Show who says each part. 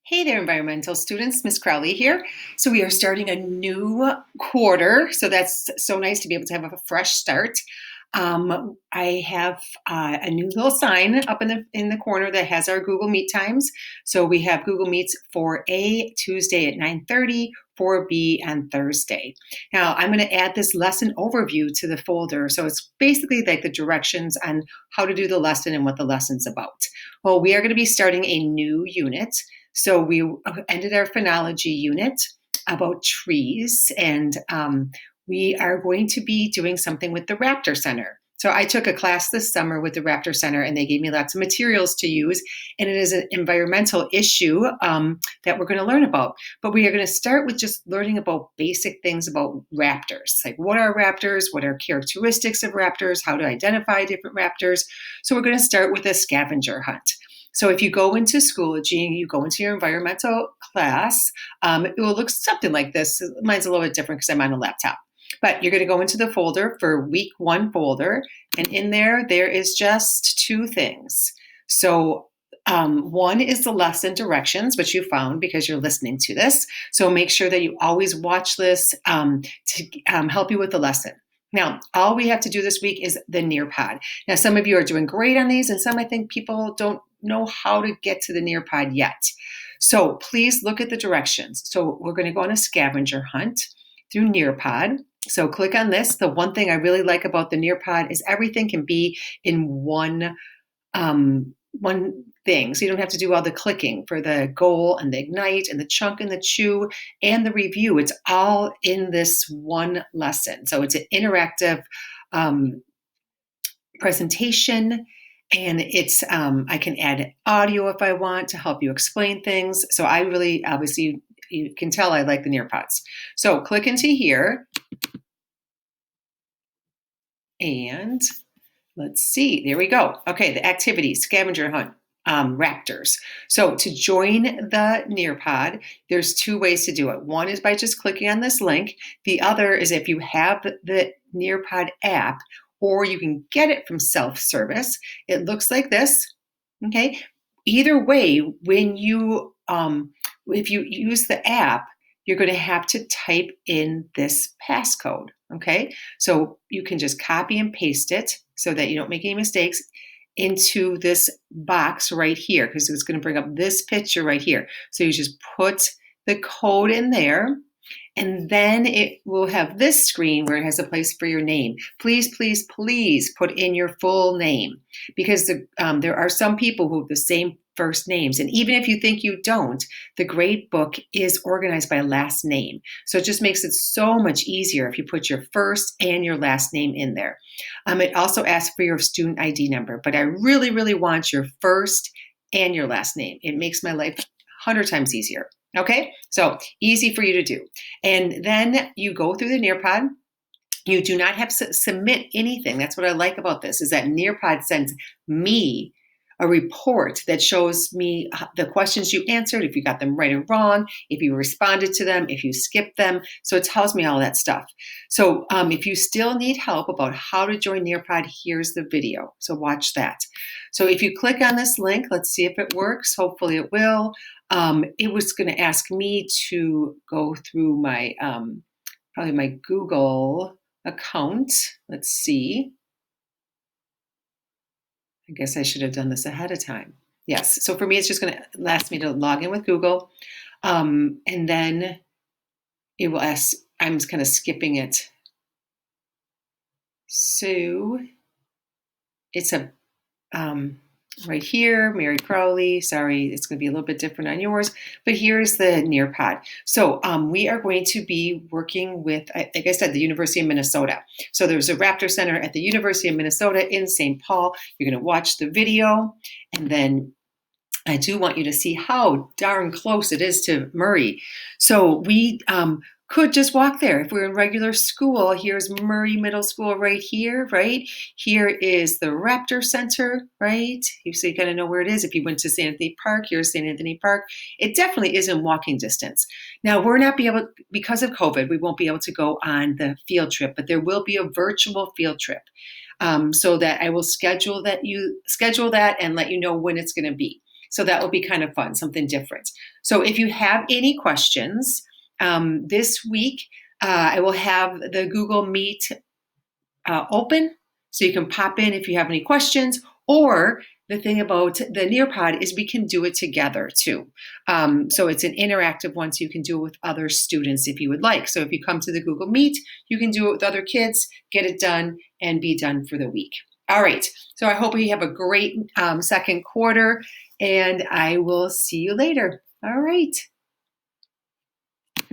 Speaker 1: Hey there, environmental students. Miss Crowley here. So we are starting a new quarter. So that's so nice to be able to have a fresh start. I have a new little sign up in the corner that has our Google Meet times. So we have Google Meets for A Tuesday at 9:30, for B on Thursday. Now I'm going to add this lesson overview to the folder. So it's basically like the directions on how to do the lesson and what the lesson's about. Well, we are going to be starting a new unit. So we ended our phenology unit about trees, and we are going to be doing something with the Raptor Center. So I took a class this summer with the Raptor Center, and they gave me lots of materials to use, and it is an environmental issue that we're going to learn about. But we are going to start with just learning about basic things about raptors, like what are raptors, what are characteristics of raptors, how to identify different raptors. So we're going to start with a scavenger hunt. So if you go into Schoology and you go into your environmental class, it will look something like this. Mine's a little bit different because I'm on a laptop. But you're going to go into the folder for week 1 folder, and in there is just 2 things. So one is the lesson directions, which you found because you're listening to this. So make sure that you always watch this to help you with the lesson. Now, all we have to do this week is the Nearpod. Now, some of you are doing great on these, and some I think people don't know how to get to the Nearpod yet. So please look at the directions. So we're going to go on a scavenger hunt through Nearpod. So click on this. The one thing I really like about the Nearpod is everything can be in one thing. So you don't have to do all the clicking for the goal and the ignite and the chunk and the chew and the review. It's all in this one lesson. So it's an interactive presentation, and it's I can add audio if I want to help you explain things. So I really, obviously, you can tell I like the Nearpods. So click into here, and let's see, there we go. Okay, the activity, scavenger hunt, raptors. So to join the Nearpod, there's 2 ways to do it. One is by just clicking on this link. The other is if you have the Nearpod app, or you can get it from self-service. It looks like this, okay? Either way, when you, if you use the app, you're going to have to type in this passcode, okay? So you can just copy and paste it so that you don't make any mistakes into this box right here, because it's going to bring up this picture right here. So you just put the code in there, and then it will have this screen where it has a place for your name. Please, please, please put in your full name, because there are some people who have the same first names. And even if you think you don't, the grade book is organized by last name. So it just makes it so much easier if you put your first and your last name in there. It also asks for your student ID number, but I really, really want your first and your last name. It makes my life 100 times easier. Okay, so easy for you to do. And then you go through the Nearpod. You do not have to submit anything. That's what I like about this, is that Nearpod sends me a report that shows me the questions you answered, if you got them right or wrong, if you responded to them, if you skipped them. So it tells me all that stuff. So if you still need help about how to join Nearpod, here's the video. So watch that. So if you click on this link, let's see if it works. Hopefully it will. It was going to ask me to go through my, probably my Google account. Let's see. I guess I should have done this ahead of time. Yes. So for me, it's just going to ask me to log in with Google. And then it will ask, I'm just kind of skipping it. So it's a, right here, Mary Crowley. Sorry, it's going to be a little bit different on yours, but here's the Nearpod. So we are going to be working with, like I said, the University of Minnesota. So there's a Raptor Center at the University of Minnesota in St. Paul. You're going to watch the video, and then I do want you to see how darn close it is to Murray. So we could just walk there. If we're in regular school, here's Murray Middle School right here, right? Here is the Raptor Center, right? So you kind of know where it is. If you went to St. Anthony Park, here's St. Anthony Park. It definitely is in walking distance. Now, we're not be able, because of COVID, we won't be able to go on the field trip, but there will be a virtual field trip. So that I will schedule that and let you know when it's going to be. So that will be kind of fun, something different. So if you have any questions, this week I will have the Google Meet open, so you can pop in if you have any questions. Or the thing about the Nearpod is we can do it together too. So it's an interactive one, so you can do it with other students if you would like. So if you come to the Google Meet, you can do it with other kids, get it done, and be done for the week. All right, so I hope you have a great second quarter, and I will see you later. All right.